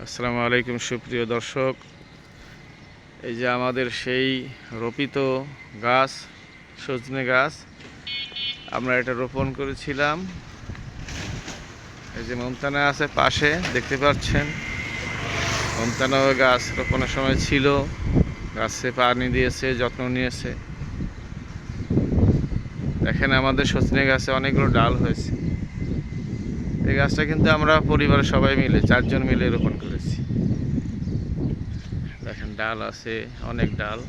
আসসালামু আলাইকুম সুপ্রিয় দর্শক, এই যে আমাদের সেই রোপিত গাছ সজনে গাছ, আমরা এটা রোপণ করেছিলাম। এই যে মমতানা আছে পাশে, দেখতে পাচ্ছেন মমতানাও গাছ রোপণের সময় ছিল, গাছে পানি দিয়েছে, যত্ন নিয়েছে। দেখেন আমাদের সজনে গাছে অনেকগুলো ডাল হয়েছে। এই গাছটা কিন্তু আমরা পরিবারের সবাই মিলে 4 জন মিলে রোপণ করেছি। দেখেন ডাল আছে, অনেক ডাল,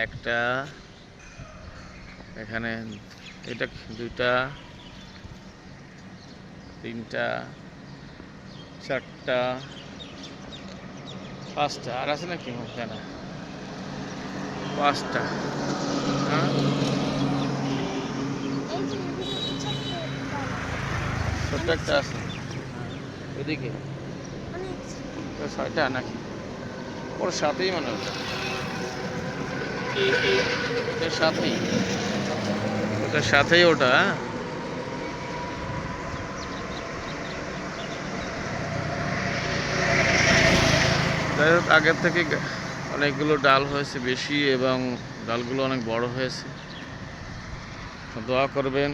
একটা এখানে, এটা দুইটা, তিনটা, চারটা, পাঁচটা, আর আছে নাকি না, পাঁচটা। হ্যাঁ, ছোট্ট একটা আছে ওইদিকে, ছয়টা নাকি, ওর সাথেই মনে হচ্ছে, ওটার সাথেই, ওটার সাথেই ওটা। যাই হোক, আগের থেকে অনেকগুলো ডাল হয়েছে বেশি, এবং ডালগুলো অনেক বড় হয়েছে। দোয়া করবেন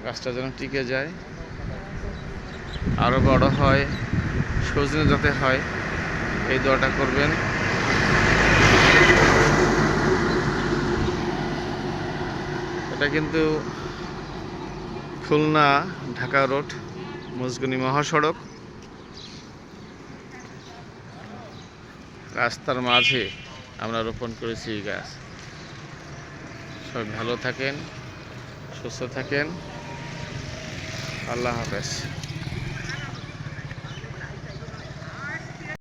গাছটা যেন টিকে যায়, আরও বড় হয়, সজনে যাতে হয়, এই দোয়াটা করবেন। এটা কিন্তু খুলনা ঢাকা রোড, মজগুনি মহাসড়ক, রাস্তার মাঝে আমরা রোপণ করেছি এই গাছ। সবাই ভালো থাকেন, সুস্থ থাকেন, আল্লাহ হাফেজ।